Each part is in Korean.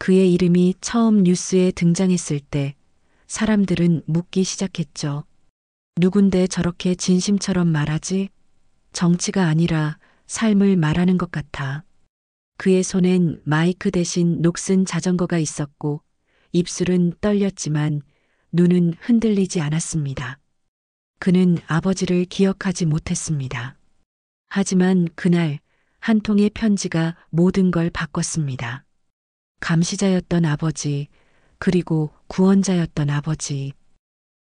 그의 이름이 처음 뉴스에 등장했을 때 사람들은 묻기 시작했죠. 누군데 저렇게 진심처럼 말하지? 정치가 아니라 삶을 말하는 것 같아. 그의 손엔 마이크 대신 녹슨 자전거가 있었고 입술은 떨렸지만 눈은 흔들리지 않았습니다. 그는 아버지를 기억하지 못했습니다. 하지만 그날 한 통의 편지가 모든 걸 바꿨습니다. 감시자였던 아버지, 그리고 구원자였던 아버지.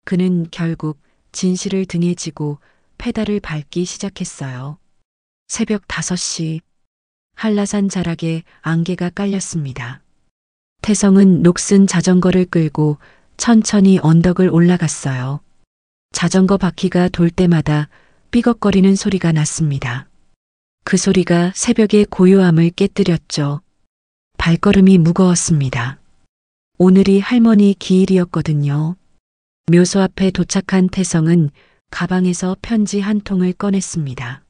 그는 결국 진실을 등에 지고 페달을 밟기 시작했어요. 새벽 5시, 한라산 자락에 안개가 깔렸습니다. 태성은 녹슨 자전거를 끌고 천천히 언덕을 올라갔어요. 자전거 바퀴가 돌 때마다 삐걱거리는 소리가 났습니다. 그 소리가 새벽의 고요함을 깨뜨렸죠. 발걸음이 무거웠습니다. 오늘이 할머니 기일이었거든요. 묘소 앞에 도착한 태성은 가방에서 편지 한 통을 꺼냈습니다.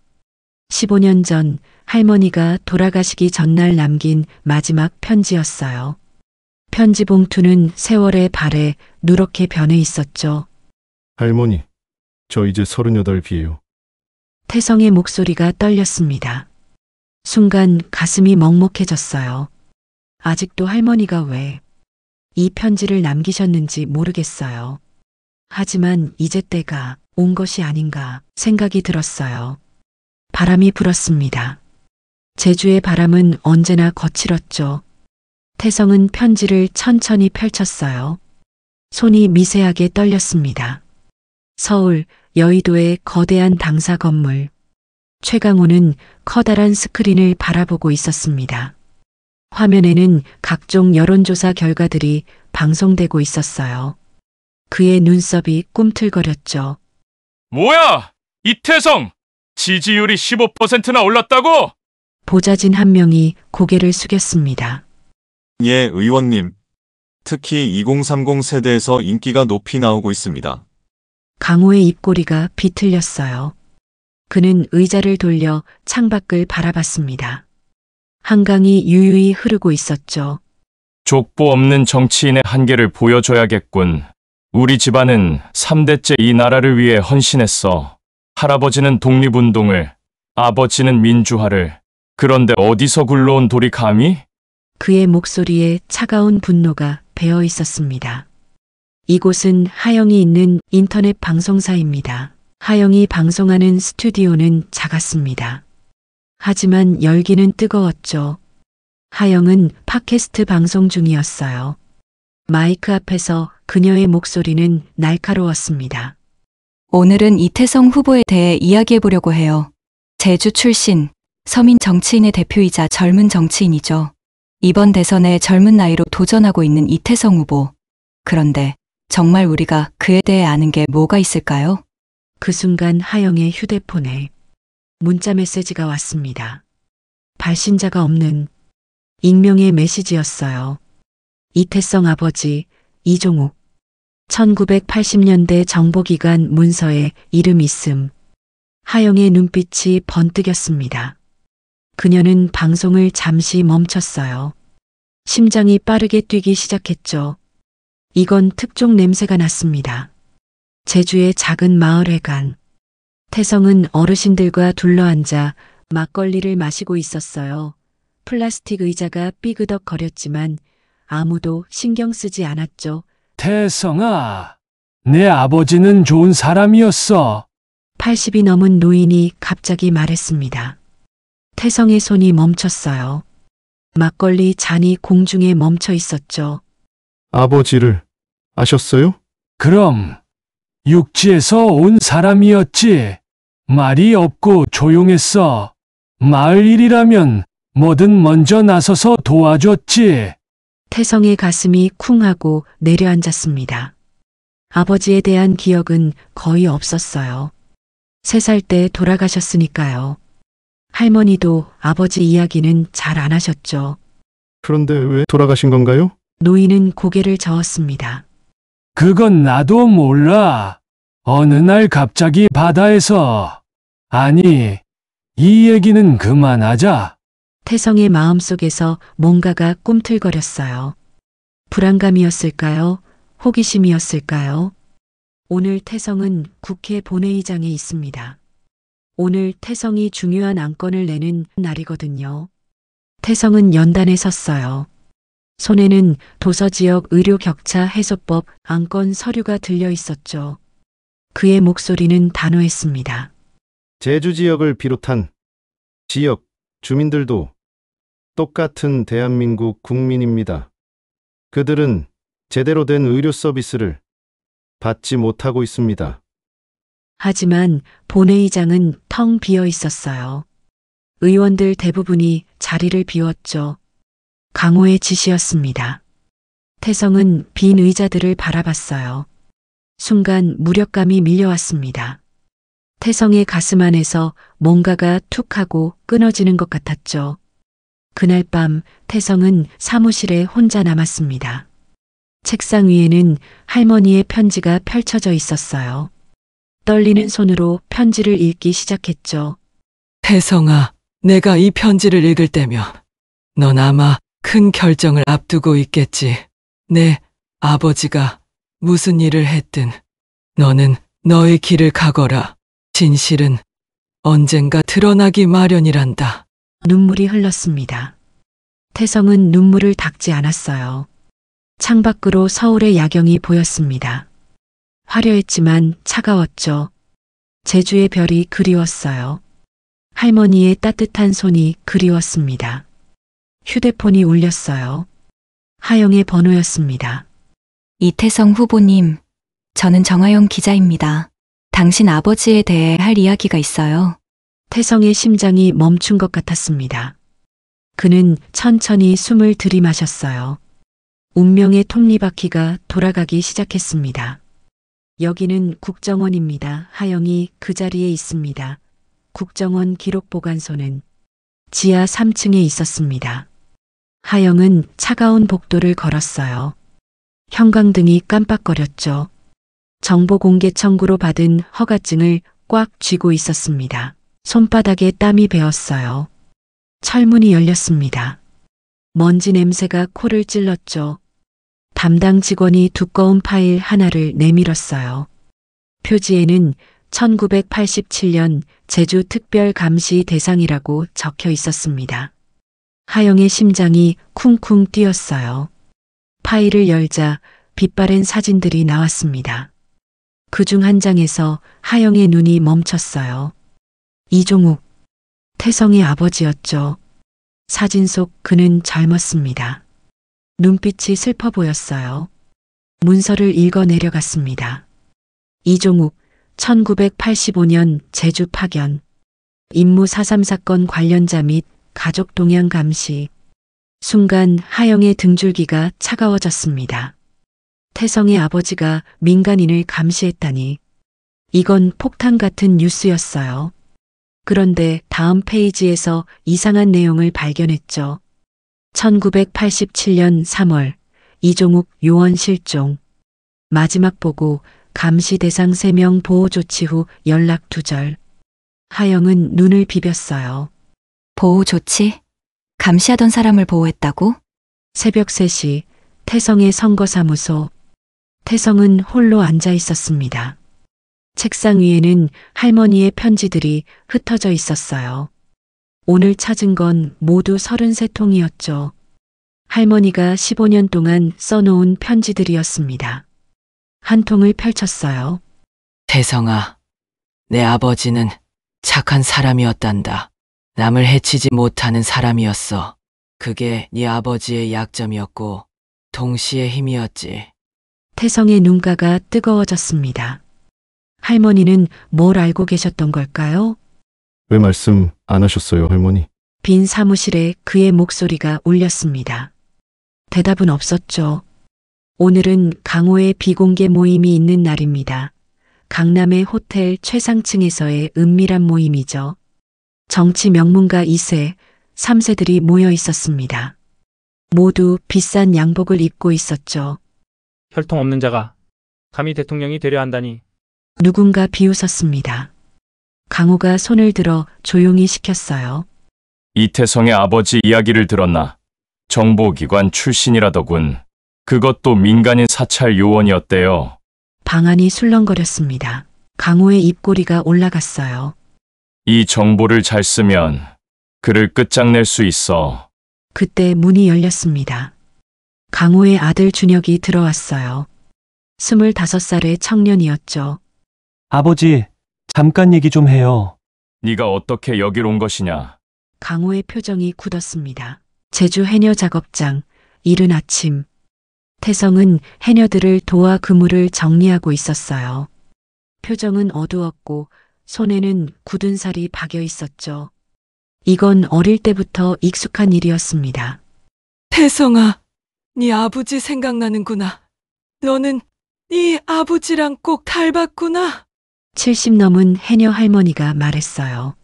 15년 전 할머니가 돌아가시기 전날 남긴 마지막 편지였어요. 편지 봉투는 세월의 발에 누렇게 변해 있었죠. 할머니, 저 이제 38이에요. 태성의 목소리가 떨렸습니다. 순간 가슴이 먹먹해졌어요. 아직도 할머니가 왜 이 편지를 남기셨는지 모르겠어요. 하지만 이제 때가 온 것이 아닌가 생각이 들었어요. 바람이 불었습니다. 제주의 바람은 언제나 거칠었죠. 태성은 편지를 천천히 펼쳤어요. 손이 미세하게 떨렸습니다. 서울, 여의도의 거대한 당사 건물. 최강호는 커다란 스크린을 바라보고 있었습니다. 화면에는 각종 여론조사 결과들이 방송되고 있었어요. 그의 눈썹이 꿈틀거렸죠. 뭐야! 이태성! 지지율이 15%나 올랐다고? 보좌진 한 명이 고개를 숙였습니다. 예, 의원님. 특히 2030 세대에서 인기가 높이 나오고 있습니다. 강호의 입꼬리가 비틀렸어요. 그는 의자를 돌려 창밖을 바라봤습니다. 한강이 유유히 흐르고 있었죠. 족보 없는 정치인의 한계를 보여줘야겠군. 우리 집안은 3대째 이 나라를 위해 헌신했어. 할아버지는 독립운동을, 아버지는 민주화를. 그런데 어디서 굴러온 돌이 감히? 그의 목소리에 차가운 분노가 배어 있었습니다. 이곳은 하영이 있는 인터넷 방송사입니다. 하영이 방송하는 스튜디오는 작았습니다. 하지만 열기는 뜨거웠죠. 하영은 팟캐스트 방송 중이었어요. 마이크 앞에서 그녀의 목소리는 날카로웠습니다. 오늘은 이태성 후보에 대해 이야기해 보려고 해요. 제주 출신, 서민 정치인의 대표이자 젊은 정치인이죠. 이번 대선에 젊은 나이로 도전하고 있는 이태성 후보. 그런데 정말 우리가 그에 대해 아는 게 뭐가 있을까요? 그 순간 하영의 휴대폰에 문자 메시지가 왔습니다. 발신자가 없는 익명의 메시지였어요. 이태성 아버지 이종욱. 1980년대 정보기관 문서에 이름 있음. 하영의 눈빛이 번뜩였습니다. 그녀는 방송을 잠시 멈췄어요. 심장이 빠르게 뛰기 시작했죠. 이건 특종 냄새가 났습니다. 제주의 작은 마을 회관. 태성은 어르신들과 둘러앉아 막걸리를 마시고 있었어요. 플라스틱 의자가 삐그덕거렸지만 아무도 신경 쓰지 않았죠. 태성아, 내 아버지는 좋은 사람이었어. 80이 넘은 노인이 갑자기 말했습니다. 태성의 손이 멈췄어요. 막걸리 잔이 공중에 멈춰 있었죠. 아버지를 아셨어요? 그럼 육지에서 온 사람이었지. 말이 없고 조용했어. 마을 일이라면 뭐든 먼저 나서서 도와줬지. 태성의 가슴이 쿵하고 내려앉았습니다. 아버지에 대한 기억은 거의 없었어요. 3살 때 돌아가셨으니까요. 할머니도 아버지 이야기는 잘 안 하셨죠. 그런데 왜 돌아가신 건가요? 노인은 고개를 저었습니다. 그건 나도 몰라. 어느 날 갑자기 바다에서. 아니, 이 얘기는 그만하자. 태성의 마음속에서 뭔가가 꿈틀거렸어요. 불안감이었을까요? 호기심이었을까요? 오늘 태성은 국회 본회의장에 있습니다. 오늘 태성이 중요한 안건을 내는 날이거든요. 태성은 연단에 섰어요. 손에는 도서지역 의료 격차 해소법 안건 서류가 들려 있었죠. 그의 목소리는 단호했습니다. 제주 지역을 비롯한 지역 주민들도 똑같은 대한민국 국민입니다. 그들은 제대로 된 의료 서비스를 받지 못하고 있습니다. 하지만 본회의장은 텅 비어 있었어요. 의원들 대부분이 자리를 비웠죠. 강호의 지시였습니다. 태성은 빈 의자들을 바라봤어요. 순간 무력감이 밀려왔습니다. 태성의 가슴 안에서 뭔가가 툭 하고 끊어지는 것 같았죠. 그날 밤 태성은 사무실에 혼자 남았습니다. 책상 위에는 할머니의 편지가 펼쳐져 있었어요. 떨리는 손으로 편지를 읽기 시작했죠. 태성아, 내가 이 편지를 읽을 때면 넌 아마 큰 결정을 앞두고 있겠지. 내 아버지가 무슨 일을 했든 너는 너의 길을 가거라. 진실은 언젠가 드러나기 마련이란다. 눈물이 흘렀습니다. 태성은 눈물을 닦지 않았어요. 창밖으로 서울의 야경이 보였습니다. 화려했지만 차가웠죠. 제주의 별이 그리웠어요. 할머니의 따뜻한 손이 그리웠습니다. 휴대폰이 울렸어요. 하영의 번호였습니다. 이태성 후보님, 저는 정하영 기자입니다. 당신 아버지에 대해 할 이야기가 있어요. 태성의 심장이 멈춘 것 같았습니다. 그는 천천히 숨을 들이마셨어요. 운명의 톱니바퀴가 돌아가기 시작했습니다. 여기는 국정원입니다. 하영이 그 자리에 있습니다. 국정원 기록보관소는 지하 3층에 있었습니다. 하영은 차가운 복도를 걸었어요. 형광등이 깜빡거렸죠. 정보공개 청구로 받은 허가증을 꽉 쥐고 있었습니다. 손바닥에 땀이 배었어요. 철문이 열렸습니다. 먼지 냄새가 코를 찔렀죠. 담당 직원이 두꺼운 파일 하나를 내밀었어요. 표지에는 1987년 제주 특별감시 대상이라고 적혀 있었습니다. 하영의 심장이 쿵쿵 뛰었어요. 파일을 열자 빛바랜 사진들이 나왔습니다. 그중 한 장에서 하영의 눈이 멈췄어요. 이종욱, 태성의 아버지였죠. 사진 속 그는 젊었습니다. 눈빛이 슬퍼 보였어요. 문서를 읽어 내려갔습니다. 이종욱, 1985년 제주 파견, 임무 4.3 사건 관련자 및 가족 동향 감시. 순간 하영의 등줄기가 차가워졌습니다. 태성의 아버지가 민간인을 감시했다니. 이건 폭탄 같은 뉴스였어요. 그런데 다음 페이지에서 이상한 내용을 발견했죠. 1987년 3월 이종욱 요원 실종. 마지막 보고 감시 대상 3명 보호 조치 후 연락 두절. 하영은 눈을 비볐어요. 보호 조치? 감시하던 사람을 보호했다고? 새벽 3시 태성의 선거사무소. 태성은 홀로 앉아 있었습니다. 책상 위에는 할머니의 편지들이 흩어져 있었어요. 오늘 찾은 건 모두 33통이었죠. 할머니가 15년 동안 써놓은 편지들이었습니다. 한 통을 펼쳤어요. 태성아, 내 아버지는 착한 사람이었단다. 남을 해치지 못하는 사람이었어. 그게 네 아버지의 약점이었고 동시에 힘이었지. 태성의 눈가가 뜨거워졌습니다. 할머니는 뭘 알고 계셨던 걸까요? 왜 말씀 안 하셨어요, 할머니? 빈 사무실에 그의 목소리가 울렸습니다. 대답은 없었죠. 오늘은 강호의 비공개 모임이 있는 날입니다. 강남의 호텔 최상층에서의 은밀한 모임이죠. 정치 명문가 2세, 3세들이 모여 있었습니다. 모두 비싼 양복을 입고 있었죠. 혈통 없는 자가 감히 대통령이 되려 한다니. 누군가 비웃었습니다. 강호가 손을 들어 조용히 시켰어요. 이태성의 아버지 이야기를 들었나? 정보기관 출신이라더군. 그것도 민간인 사찰 요원이었대요. 방안이 술렁거렸습니다. 강호의 입꼬리가 올라갔어요. 이 정보를 잘 쓰면 그를 끝장낼 수 있어. 그때 문이 열렸습니다. 강호의 아들 준혁이 들어왔어요. 25살의 청년이었죠. 아버지, 잠깐 얘기 좀 해요. 네가 어떻게 여길 온 것이냐? 강호의 표정이 굳었습니다. 제주 해녀 작업장, 이른 아침. 태성은 해녀들을 도와 그물을 정리하고 있었어요. 표정은 어두웠고 손에는 굳은 살이 박여 있었죠. 이건 어릴 때부터 익숙한 일이었습니다. 태성아, 네 아버지 생각나는구나. 너는 네 아버지랑 꼭 닮았구나. 70 넘은 해녀 할머니가 말했어요.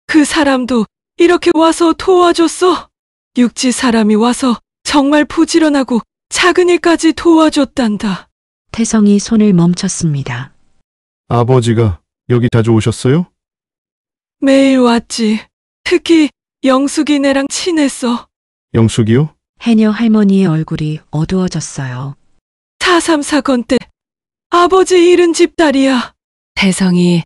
그 사람도 이렇게 와서 도와줬어. 육지 사람이 와서 정말 부지런하고 작은 일까지 도와줬단다. 태성이 손을 멈췄습니다. 아버지가 여기 자주 오셨어요? 매일 왔지. 특히 영숙이네랑 친했어. 영숙이요? 해녀 할머니의 얼굴이 어두워졌어요. 4.3 사건 때 아버지 잃은 집 딸이야. 태성이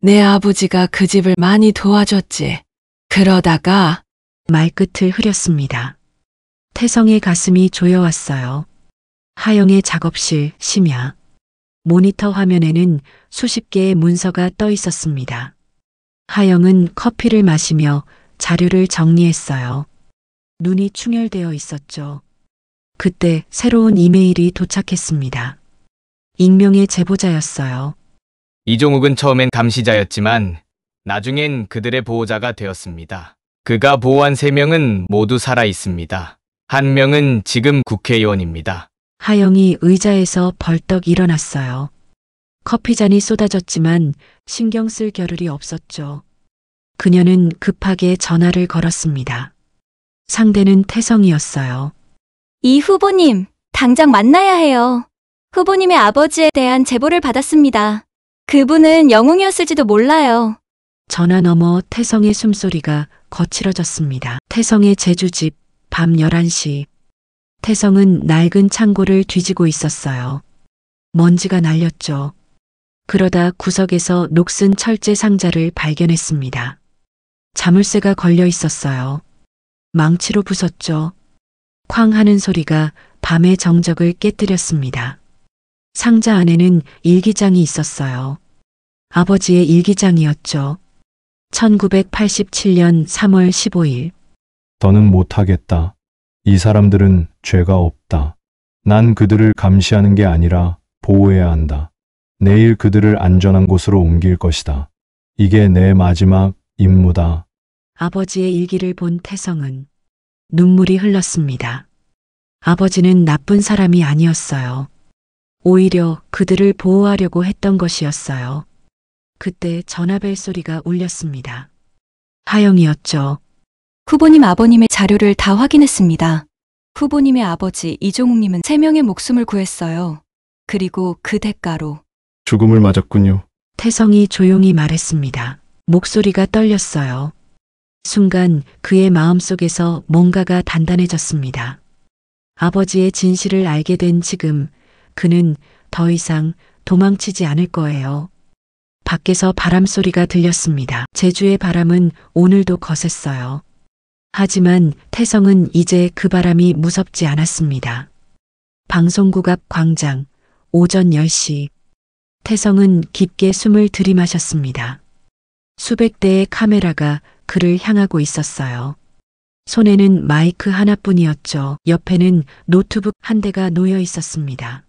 내 아버지가 그 집을 많이 도와줬지. 그러다가 말끝을 흐렸습니다. 태성의 가슴이 조여왔어요. 하영의 작업실 심야. 모니터 화면에는 수십 개의 문서가 떠 있었습니다. 하영은 커피를 마시며 자료를 정리했어요. 눈이 충혈되어 있었죠. 그때 새로운 이메일이 도착했습니다. 익명의 제보자였어요. 이종욱은 처음엔 감시자였지만 나중엔 그들의 보호자가 되었습니다. 그가 보호한 3명은 모두 살아 있습니다. 1명은 지금 국회의원입니다. 하영이 의자에서 벌떡 일어났어요. 커피잔이 쏟아졌지만 신경 쓸 겨를이 없었죠. 그녀는 급하게 전화를 걸었습니다. 상대는 태성이었어요. 이 후보님, 당장 만나야 해요. 후보님의 아버지에 대한 제보를 받았습니다. 그분은 영웅이었을지도 몰라요. 전화 너머 태성의 숨소리가 거칠어졌습니다. 태성의 제주집, 밤 11시. 태성은 낡은 창고를 뒤지고 있었어요. 먼지가 날렸죠. 그러다 구석에서 녹슨 철제 상자를 발견했습니다. 자물쇠가 걸려 있었어요. 망치로 부쉈죠. 쾅 하는 소리가 밤의 정적을 깨뜨렸습니다. 상자 안에는 일기장이 있었어요. 아버지의 일기장이었죠. 1987년 3월 15일. 더는 못하겠다. 이 사람들은 죄가 없다. 난 그들을 감시하는 게 아니라 보호해야 한다. 내일 그들을 안전한 곳으로 옮길 것이다. 이게 내 마지막 임무다. 아버지의 일기를 본 태성은 눈물이 흘렀습니다. 아버지는 나쁜 사람이 아니었어요. 오히려 그들을 보호하려고 했던 것이었어요. 그때 전화벨 소리가 울렸습니다. 하영이었죠. 후보님 아버님의 자료를 다 확인했습니다. 후보님의 아버지 이종욱님은 3명의 목숨을 구했어요. 그리고 그 대가로 죽음을 맞았군요. 태성이 조용히 말했습니다. 목소리가 떨렸어요. 순간 그의 마음속에서 뭔가가 단단해졌습니다. 아버지의 진실을 알게 된 지금 그는 더 이상 도망치지 않을 거예요. 밖에서 바람 소리가 들렸습니다. 제주의 바람은 오늘도 거셌어요. 하지만 태성은 이제 그 바람이 무섭지 않았습니다. 방송국 앞 광장, 오전 10시. 태성은 깊게 숨을 들이마셨습니다. 수백 대의 카메라가 그를 향하고 있었어요. 손에는 마이크 하나뿐이었죠. 옆에는 노트북 한 대가 놓여 있었습니다.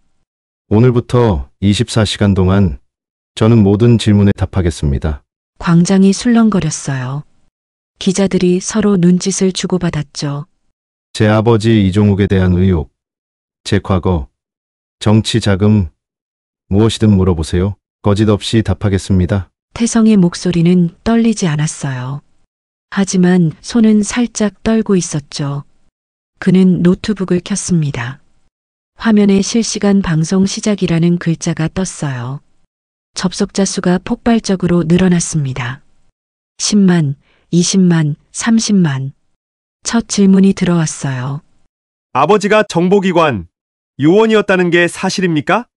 오늘부터 24시간 동안 저는 모든 질문에 답하겠습니다. 광장이 술렁거렸어요. 기자들이 서로 눈짓을 주고받았죠. 제 아버지 이종욱에 대한 의혹, 제 과거, 정치 자금, 무엇이든 물어보세요. 거짓 없이 답하겠습니다. 태성의 목소리는 떨리지 않았어요. 하지만 손은 살짝 떨고 있었죠. 그는 노트북을 켰습니다. 화면에 실시간 방송 시작이라는 글자가 떴어요. 접속자 수가 폭발적으로 늘어났습니다. 10만, 20만, 30만. 첫 질문이 들어왔어요. 아버지가 정보기관 요원이었다는 게 사실입니까?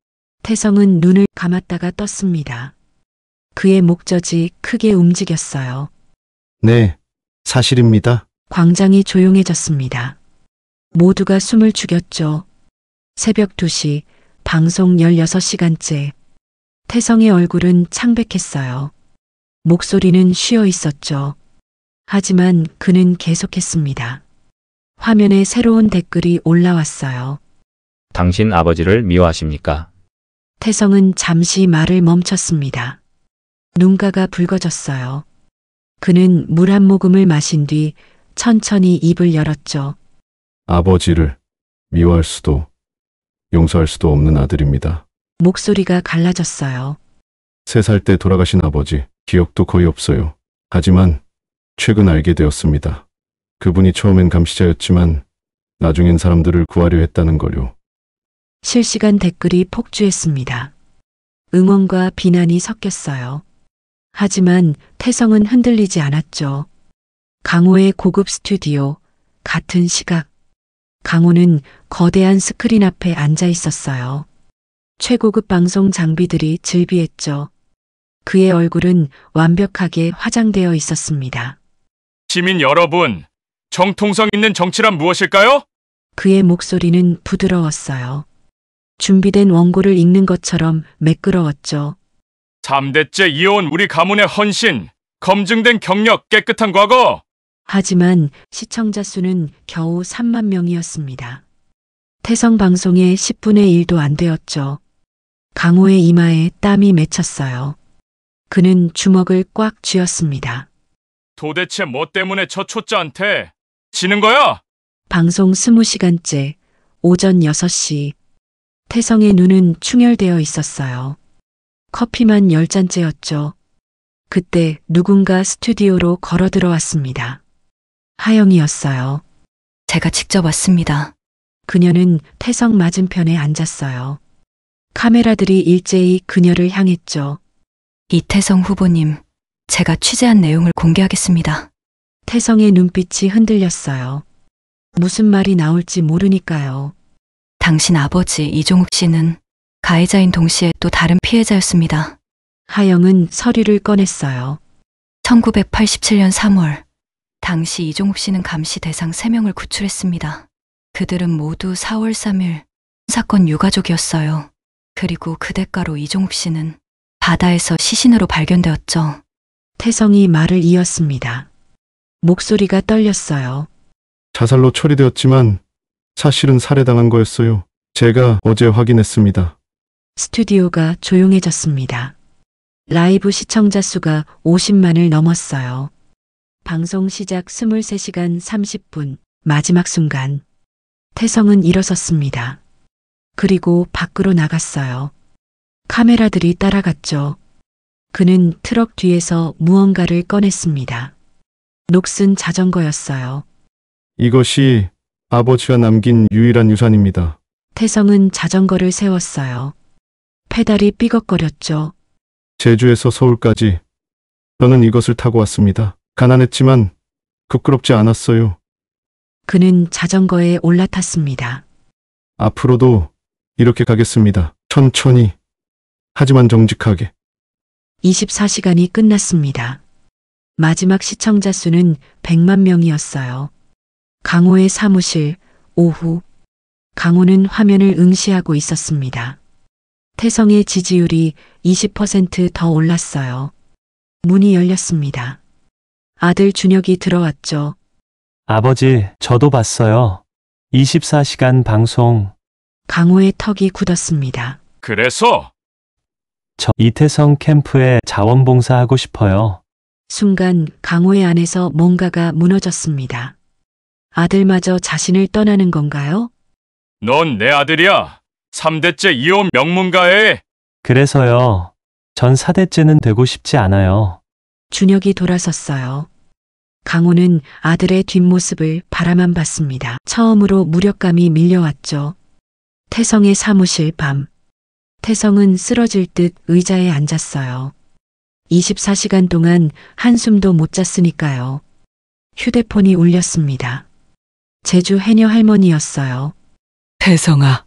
태성은 눈을 감았다가 떴습니다. 그의 목젖이 크게 움직였어요. 네, 사실입니다. 광장이 조용해졌습니다. 모두가 숨을 죽였죠. 새벽 2시, 방송 16시간째. 태성의 얼굴은 창백했어요. 목소리는 쉬어 있었죠. 하지만 그는 계속했습니다. 화면에 새로운 댓글이 올라왔어요. 당신 아버지를 미워하십니까? 태성은 잠시 말을 멈췄습니다. 눈가가 붉어졌어요. 그는 물 한 모금을 마신 뒤 천천히 입을 열었죠. 아버지를 미워할 수도 용서할 수도 없는 아들입니다. 목소리가 갈라졌어요. 3살 때 돌아가신 아버지, 기억도 거의 없어요. 하지만 최근 알게 되었습니다. 그분이 처음엔 감시자였지만 나중엔 사람들을 구하려 했다는 걸요. 실시간 댓글이 폭주했습니다. 응원과 비난이 섞였어요. 하지만 태성은 흔들리지 않았죠. 강호의 고급 스튜디오, 같은 시각. 강호는 거대한 스크린 앞에 앉아 있었어요. 최고급 방송 장비들이 즐비했죠. 그의 얼굴은 완벽하게 화장되어 있었습니다. 시민 여러분, 정통성 있는 정치란 무엇일까요? 그의 목소리는 부드러웠어요. 준비된 원고를 읽는 것처럼 매끄러웠죠. 3대째 이어온 우리 가문의 헌신, 검증된 경력, 깨끗한 과거. 하지만 시청자 수는 겨우 3만 명이었습니다. 태성 방송의 10분의 1도 안 되었죠. 강호의 이마에 땀이 맺혔어요. 그는 주먹을 꽉 쥐었습니다. 도대체 뭐 때문에 저 초짜한테 지는 거야? 방송 20시간째, 오전 6시. 태성의 눈은 충혈되어 있었어요. 커피만 10잔째였죠. 그때 누군가 스튜디오로 걸어 들어왔습니다. 하영이었어요. 제가 직접 왔습니다. 그녀는 태성 맞은편에 앉았어요. 카메라들이 일제히 그녀를 향했죠. 이태성 후보님, 제가 취재한 내용을 공개하겠습니다. 태성의 눈빛이 흔들렸어요. 무슨 말이 나올지 모르니까요. 당신 아버지 이종욱 씨는 가해자인 동시에 또 다른 피해자였습니다. 하영은 서류를 꺼냈어요. 1987년 3월, 당시 이종욱 씨는 감시 대상 3명을 구출했습니다. 그들은 모두 4월 3일 사건 유가족이었어요. 그리고 그 대가로 이종욱 씨는 바다에서 시신으로 발견되었죠. 태성이 말을 이었습니다. 목소리가 떨렸어요. 자살로 처리되었지만 사실은 살해당한 거였어요. 제가 어제 확인했습니다. 스튜디오가 조용해졌습니다. 라이브 시청자 수가 50만을 넘었어요. 방송 시작 23시간 30분, 마지막 순간. 태성은 일어섰습니다. 그리고 밖으로 나갔어요. 카메라들이 따라갔죠. 그는 트럭 뒤에서 무언가를 꺼냈습니다. 녹슨 자전거였어요. 이것이 아버지가 남긴 유일한 유산입니다. 태성은 자전거를 세웠어요. 페달이 삐걱거렸죠. 제주에서 서울까지 저는 이것을 타고 왔습니다. 가난했지만 부끄럽지 않았어요. 그는 자전거에 올라탔습니다. 앞으로도 이렇게 가겠습니다. 천천히, 하지만 정직하게. 24시간이 끝났습니다. 마지막 시청자 수는 100만 명이었어요. 강호의 사무실, 오후. 강호는 화면을 응시하고 있었습니다. 태성의 지지율이 20% 더 올랐어요. 문이 열렸습니다. 아들 준혁이 들어왔죠. 아버지, 저도 봤어요. 24시간 방송. 강호의 턱이 굳었습니다. 그래서? 저 이태성 캠프에 자원봉사하고 싶어요. 순간 강호의 안에서 뭔가가 무너졌습니다. 아들마저 자신을 떠나는 건가요? 넌 내 아들이야. 3대째 이어온 명문가에. 그래서요. 전 4대째는 되고 싶지 않아요. 준혁이 돌아섰어요. 강호는 아들의 뒷모습을 바라만 봤습니다. 처음으로 무력감이 밀려왔죠. 태성의 사무실 밤. 태성은 쓰러질 듯 의자에 앉았어요. 24시간 동안 한숨도 못 잤으니까요. 휴대폰이 울렸습니다. 제주 해녀 할머니였어요. 태성아,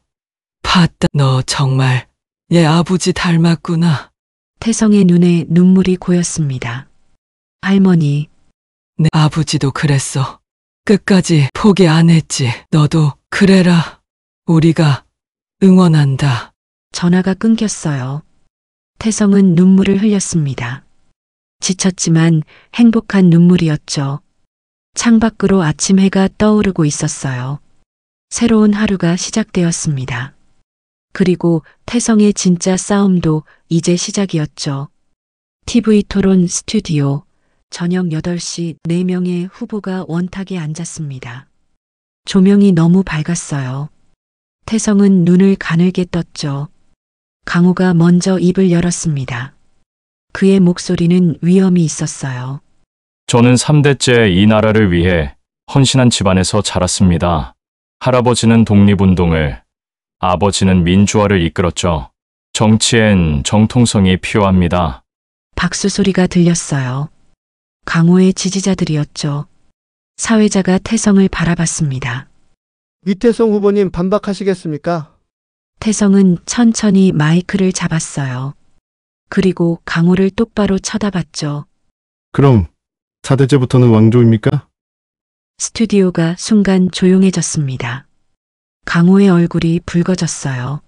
봤다. 너 정말 얘 아버지 닮았구나. 태성의 눈에 눈물이 고였습니다. 할머니, 내 아버지도 그랬어. 끝까지 포기 안 했지. 너도 그래라. 우리가 응원한다. 전화가 끊겼어요. 태성은 눈물을 흘렸습니다. 지쳤지만 행복한 눈물이었죠. 창밖으로 아침 해가 떠오르고 있었어요. 새로운 하루가 시작되었습니다. 그리고 태성의 진짜 싸움도 이제 시작이었죠. TV 토론 스튜디오, 저녁 8시 4명의 후보가 원탁에 앉았습니다. 조명이 너무 밝았어요. 태성은 눈을 가늘게 떴죠. 강호가 먼저 입을 열었습니다. 그의 목소리는 위험이 있었어요. 저는 3대째 이 나라를 위해 헌신한 집안에서 자랐습니다. 할아버지는 독립운동을, 아버지는 민주화를 이끌었죠. 정치엔 정통성이 필요합니다. 박수 소리가 들렸어요. 강호의 지지자들이었죠. 사회자가 태성을 바라봤습니다. 이태성 후보님 반박하시겠습니까? 태성은 천천히 마이크를 잡았어요. 그리고 강호를 똑바로 쳐다봤죠. 그럼 4대째부터는 왕조입니까? 스튜디오가 순간 조용해졌습니다. 강호의 얼굴이 붉어졌어요.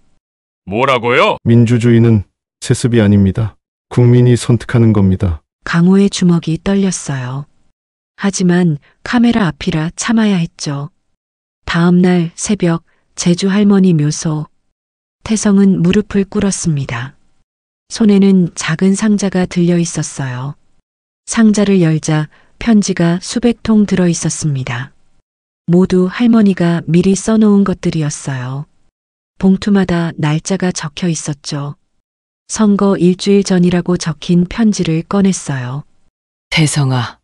뭐라고요? 민주주의는 세습이 아닙니다. 국민이 선택하는 겁니다. 강호의 주먹이 떨렸어요. 하지만 카메라 앞이라 참아야 했죠. 다음 날 새벽 제주 할머니 묘소. 태성은 무릎을 꿇었습니다. 손에는 작은 상자가 들려 있었어요. 상자를 열자 편지가 수백 통 들어 있었습니다. 모두 할머니가 미리 써놓은 것들이었어요. 봉투마다 날짜가 적혀 있었죠. 선거 일주일 전이라고 적힌 편지를 꺼냈어요. 태성아,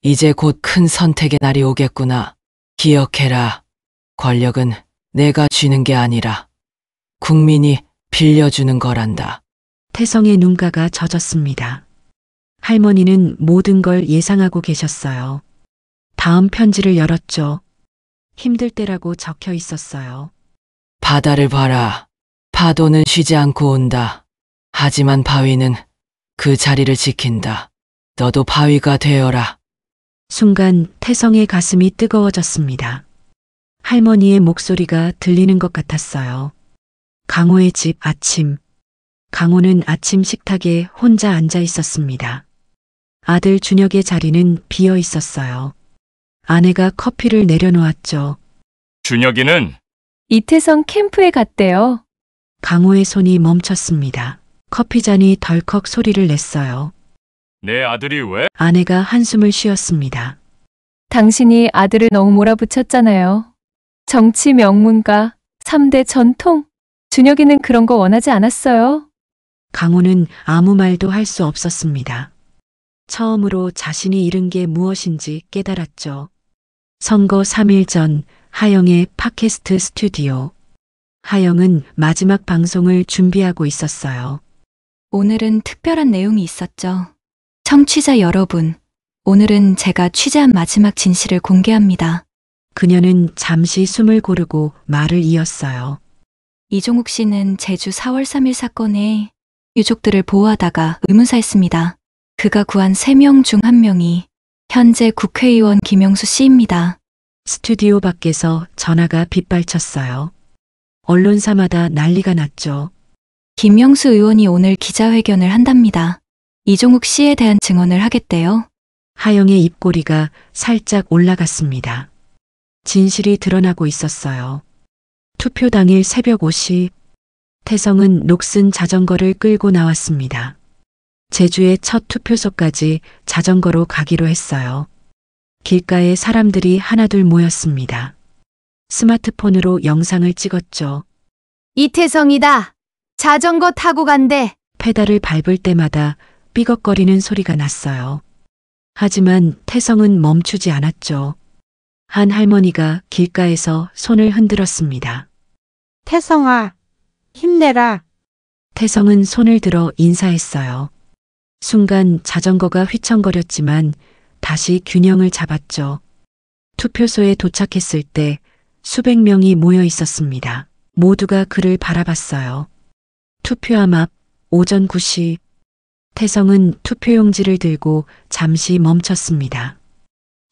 이제 곧 큰 선택의 날이 오겠구나. 기억해라. 권력은 내가 쥐는 게 아니라 국민이 빌려주는 거란다. 태성의 눈가가 젖었습니다. 할머니는 모든 걸 예상하고 계셨어요. 다음 편지를 열었죠. 힘들 때라고 적혀 있었어요. 바다를 봐라. 파도는 쉬지 않고 온다. 하지만 바위는 그 자리를 지킨다. 너도 바위가 되어라. 순간 태성의 가슴이 뜨거워졌습니다. 할머니의 목소리가 들리는 것 같았어요. 강호의 집 아침. 강호는 아침 식탁에 혼자 앉아 있었습니다. 아들 준혁의 자리는 비어 있었어요. 아내가 커피를 내려놓았죠. 준혁이는 이태성 캠프에 갔대요. 강호의 손이 멈췄습니다. 커피잔이 덜컥 소리를 냈어요. 내 아들이 왜? 아내가 한숨을 쉬었습니다. 당신이 아들을 너무 몰아붙였잖아요. 정치 명문가, 3대 전통. 준혁이는 그런 거 원하지 않았어요. 강호는 아무 말도 할 수 없었습니다. 처음으로 자신이 잃은 게 무엇인지 깨달았죠. 선거 3일 전 하영의 팟캐스트 스튜디오. 하영은 마지막 방송을 준비하고 있었어요. 오늘은 특별한 내용이 있었죠. 청취자 여러분, 오늘은 제가 취재한 마지막 진실을 공개합니다. 그녀는 잠시 숨을 고르고 말을 이었어요. 이종욱 씨는 제주 4월 3일 사건에 유족들을 보호하다가 의문사했습니다. 그가 구한 3명 중 1명이 현재 국회의원 김영수 씨입니다. 스튜디오 밖에서 전화가 빗발쳤어요. 언론사마다 난리가 났죠. 김영수 의원이 오늘 기자회견을 한답니다. 이종욱 씨에 대한 증언을 하겠대요. 하영의 입꼬리가 살짝 올라갔습니다. 진실이 드러나고 있었어요. 투표 당일 새벽 5시, 태성은 녹슨 자전거를 끌고 나왔습니다. 제주의 첫 투표소까지 자전거로 가기로 했어요. 길가에 사람들이 하나둘 모였습니다. 스마트폰으로 영상을 찍었죠. 이태성이다. 자전거 타고 간대. 페달을 밟을 때마다 삐걱거리는 소리가 났어요. 하지만 태성은 멈추지 않았죠. 한 할머니가 길가에서 손을 흔들었습니다. 태성아, 힘내라. 태성은 손을 들어 인사했어요. 순간 자전거가 휘청거렸지만 다시 균형을 잡았죠. 투표소에 도착했을 때 수백 명이 모여 있었습니다. 모두가 그를 바라봤어요. 투표함 앞 오전 9시 태성은 투표용지를 들고 잠시 멈췄습니다.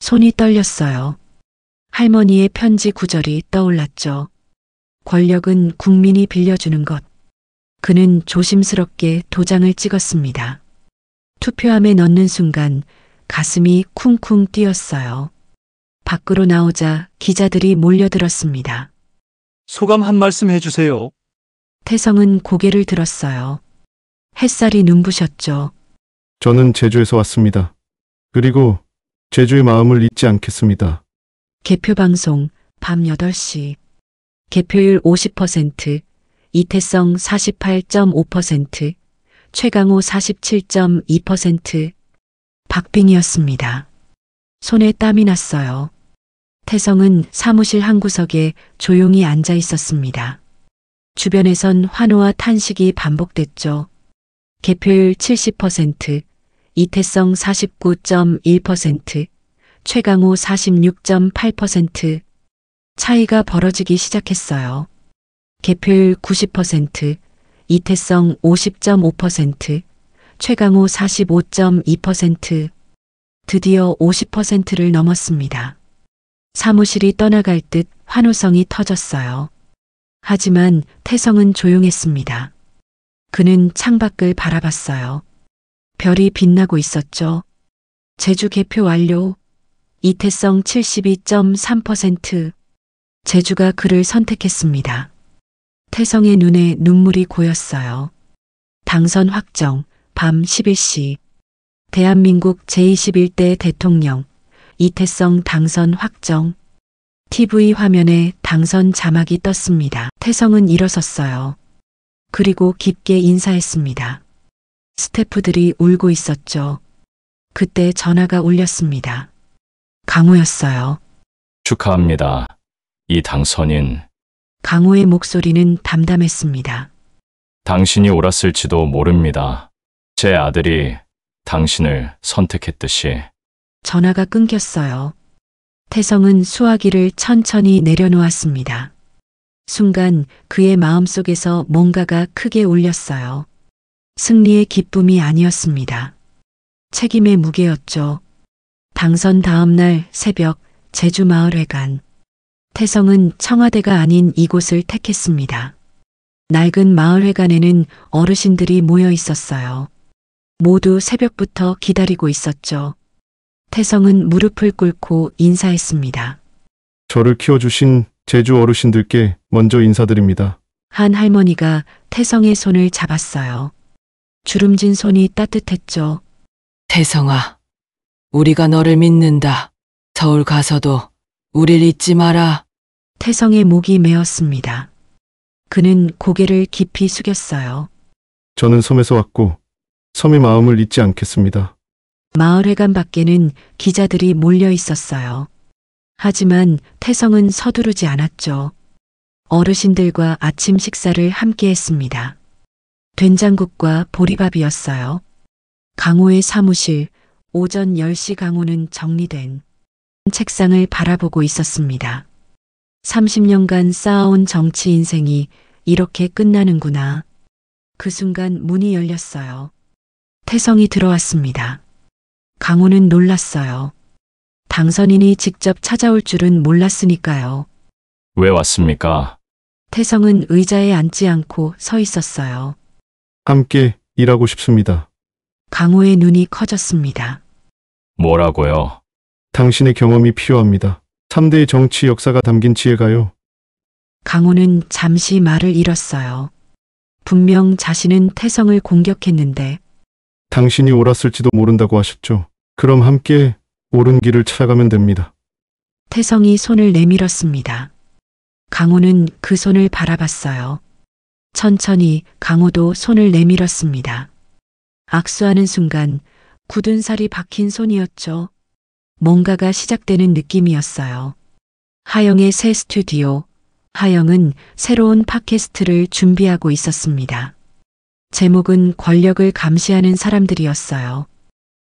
손이 떨렸어요. 할머니의 편지 구절이 떠올랐죠. 권력은 국민이 빌려주는 것. 그는 조심스럽게 도장을 찍었습니다. 투표함에 넣는 순간 가슴이 쿵쿵 뛰었어요. 밖으로 나오자 기자들이 몰려들었습니다. 소감 한 말씀 해주세요. 태성은 고개를 들었어요. 햇살이 눈부셨죠. 저는 제주에서 왔습니다. 그리고 제주의 마음을 잊지 않겠습니다. 개표 방송 밤 8시. 개표율 50%, 이태성 48.5%, 최강호 47.2%. 박빙이었습니다. 손에 땀이 났어요. 태성은 사무실 한 구석에 조용히 앉아 있었습니다. 주변에선 환호와 탄식이 반복됐죠. 개표율 70%, 이태성 49.1%, 최강호 46.8%. 차이가 벌어지기 시작했어요. 개표율 90%, 이태성 50.5%, 최강호 45.2%. 드디어 50%를 넘었습니다. 사무실이 떠나갈 듯 환호성이 터졌어요. 하지만 태성은 조용했습니다. 그는 창밖을 바라봤어요. 별이 빛나고 있었죠. 제주 개표 완료. 이태성 72.3%. 제주가 그를 선택했습니다. 태성의 눈에 눈물이 고였어요. 당선 확정, 밤 11시. 대한민국 제21대 대통령, 이태성 당선 확정. TV 화면에 당선 자막이 떴습니다. 태성은 일어섰어요. 그리고 깊게 인사했습니다. 스태프들이 울고 있었죠. 그때 전화가 울렸습니다. 강호였어요. 축하합니다. 이 당선인. 강호의 목소리는 담담했습니다. 당신이 옳았을지도 모릅니다. 제 아들이 당신을 선택했듯이. 전화가 끊겼어요. 태성은 수화기를 천천히 내려놓았습니다. 순간 그의 마음속에서 뭔가가 크게 울렸어요. 승리의 기쁨이 아니었습니다. 책임의 무게였죠. 당선 다음 날 새벽 제주마을회관. 태성은 청와대가 아닌 이곳을 택했습니다. 낡은 마을회관에는 어르신들이 모여 있었어요. 모두 새벽부터 기다리고 있었죠. 태성은 무릎을 꿇고 인사했습니다. 저를 키워주신 제주 어르신들께 먼저 인사드립니다. 한 할머니가 태성의 손을 잡았어요. 주름진 손이 따뜻했죠. 태성아, 우리가 너를 믿는다. 서울 가서도 우릴 잊지 마라. 태성의 목이 메었습니다. 그는 고개를 깊이 숙였어요. 저는 섬에서 왔고 섬의 마음을 잊지 않겠습니다. 마을회관 밖에는 기자들이 몰려 있었어요. 하지만 태성은 서두르지 않았죠. 어르신들과 아침 식사를 함께 했습니다. 된장국과 보리밥이었어요. 강호의 사무실, 오전 10시 강호는 정리된 책상을 바라보고 있었습니다. 30년간 쌓아온 정치 인생이 이렇게 끝나는구나. 그 순간 문이 열렸어요. 태성이 들어왔습니다. 강호는 놀랐어요. 당선인이 직접 찾아올 줄은 몰랐으니까요. 왜 왔습니까? 태성은 의자에 앉지 않고 서 있었어요. 함께 일하고 싶습니다. 강호의 눈이 커졌습니다. 뭐라고요? 당신의 경험이 필요합니다. 3대의 정치 역사가 담긴 지혜가요. 강호는 잠시 말을 잃었어요. 분명 자신은 태성을 공격했는데 당신이 옳았을지도 모른다고 하셨죠. 그럼 함께 옳은 길을 찾아가면 됩니다. 태성이 손을 내밀었습니다. 강호는 그 손을 바라봤어요. 천천히 강호도 손을 내밀었습니다. 악수하는 순간 굳은 살이 박힌 손이었죠. 뭔가가 시작되는 느낌이었어요. 하영의 새 스튜디오. 하영은 새로운 팟캐스트를 준비하고 있었습니다. 제목은 권력을 감시하는 사람들이었어요.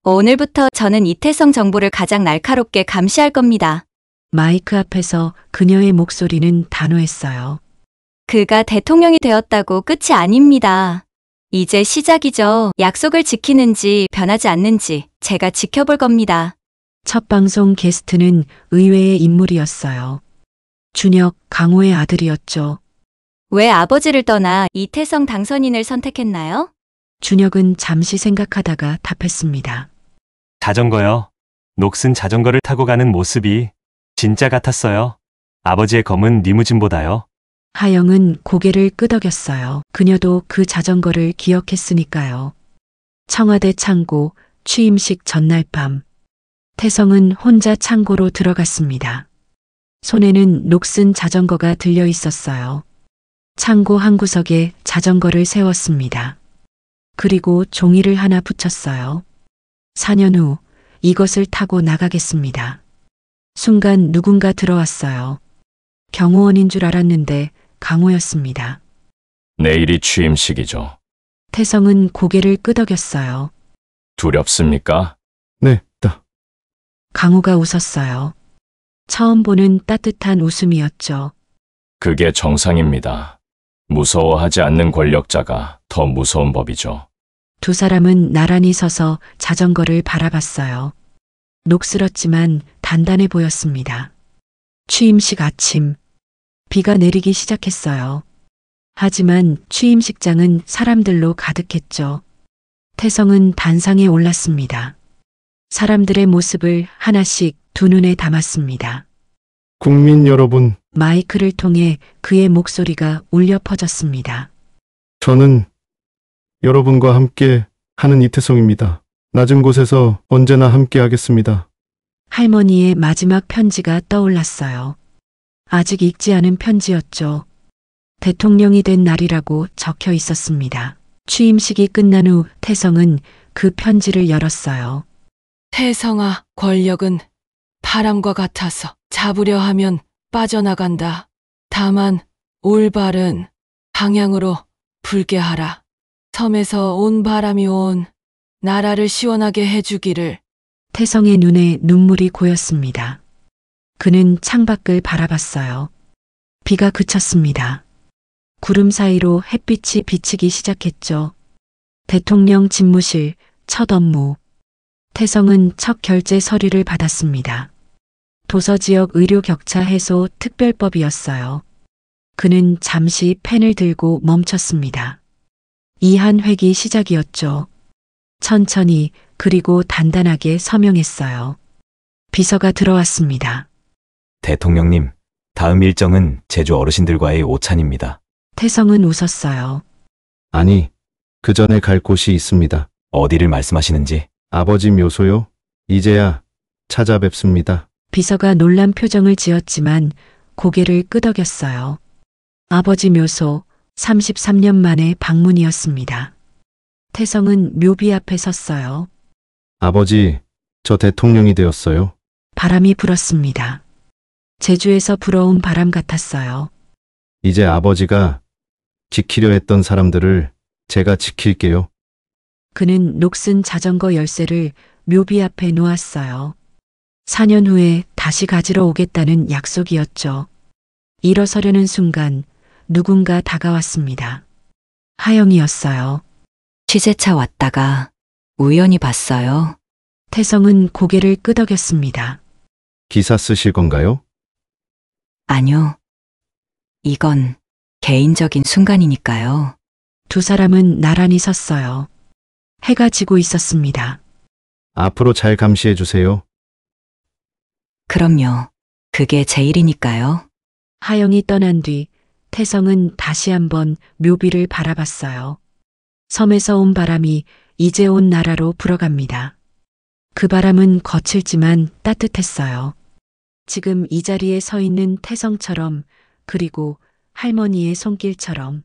오늘부터 저는 이태성 정보를 가장 날카롭게 감시할 겁니다. 마이크 앞에서 그녀의 목소리는 단호했어요. 그가 대통령이 되었다고 끝이 아닙니다. 이제 시작이죠. 약속을 지키는지 변하지 않는지 제가 지켜볼 겁니다. 첫 방송 게스트는 의외의 인물이었어요. 준혁, 강호의 아들이었죠. 왜 아버지를 떠나 이태성 당선인을 선택했나요? 준혁은 잠시 생각하다가 답했습니다. 자전거요. 녹슨 자전거를 타고 가는 모습이 진짜 같았어요. 아버지의 검은 리무진보다요. 하영은 고개를 끄덕였어요. 그녀도 그 자전거를 기억했으니까요. 청와대 창고, 취임식 전날 밤. 태성은 혼자 창고로 들어갔습니다. 손에는 녹슨 자전거가 들려 있었어요. 창고 한 구석에 자전거를 세웠습니다. 그리고 종이를 하나 붙였어요. 4년 후 이것을 타고 나가겠습니다. 순간 누군가 들어왔어요. 경호원인 줄 알았는데 강호였습니다. 내일이 취임식이죠. 태성은 고개를 끄덕였어요. 두렵습니까? 네, 강호가 웃었어요. 처음 보는 따뜻한 웃음이었죠. 그게 정상입니다. 무서워하지 않는 권력자가 더 무서운 법이죠. 두 사람은 나란히 서서 자전거를 바라봤어요. 녹슬었지만 단단해 보였습니다. 취임식 아침. 비가 내리기 시작했어요. 하지만 취임식장은 사람들로 가득했죠. 태성은 단상에 올랐습니다. 사람들의 모습을 하나씩 두 눈에 담았습니다. 국민 여러분, 마이크를 통해 그의 목소리가 울려 퍼졌습니다. 저는 여러분과 함께 하는 이태성입니다. 낮은 곳에서 언제나 함께 하겠습니다. 할머니의 마지막 편지가 떠올랐어요. 아직 읽지 않은 편지였죠. 대통령이 된 날이라고 적혀 있었습니다. 취임식이 끝난 후 태성은 그 편지를 열었어요. 태성아, 권력은 바람과 같아서 잡으려 하면 빠져나간다. 다만 올바른 방향으로 불게 하라. 섬에서 온 바람이 온 나라를 시원하게 해주기를. 태성의 눈에 눈물이 고였습니다. 그는 창밖을 바라봤어요. 비가 그쳤습니다. 구름 사이로 햇빛이 비치기 시작했죠. 대통령 집무실 첫 업무. 태성은 첫 결제 서류를 받았습니다. 도서지역 의료 격차 해소 특별법이었어요. 그는 잠시 펜을 들고 멈췄습니다. 이 한 획이 시작이었죠. 천천히 그리고 단단하게 서명했어요. 비서가 들어왔습니다. 대통령님, 다음 일정은 제주 어르신들과의 오찬입니다. 태성은 웃었어요. 아니, 그 전에 갈 곳이 있습니다. 어디를 말씀하시는지. 아버지 묘소요? 이제야 찾아뵙습니다. 비서가 놀란 표정을 지었지만 고개를 끄덕였어요. 아버지 묘소 33년 만의 방문이었습니다. 태성은 묘비 앞에 섰어요. 아버지, 저 대통령이 되었어요. 바람이 불었습니다. 제주에서 불어온 바람 같았어요. 이제 아버지가 지키려 했던 사람들을 제가 지킬게요. 그는 녹슨 자전거 열쇠를 묘비 앞에 놓았어요. 4년 후에 다시 가지러 오겠다는 약속이었죠. 일어서려는 순간 누군가 다가왔습니다. 하영이었어요. 취재차 왔다가 우연히 봤어요. 태성은 고개를 끄덕였습니다. 기사 쓰실 건가요? 아니요. 이건 개인적인 순간이니까요. 두 사람은 나란히 섰어요. 해가 지고 있었습니다. 앞으로 잘 감시해 주세요. 그럼요. 그게 제 일이니까요. 하영이 떠난 뒤 태성은 다시 한번 묘비를 바라봤어요. 섬에서 온 바람이 이제 온 나라로 불어갑니다. 그 바람은 거칠지만 따뜻했어요. 지금 이 자리에 서 있는 태성처럼, 그리고 할머니의 손길처럼.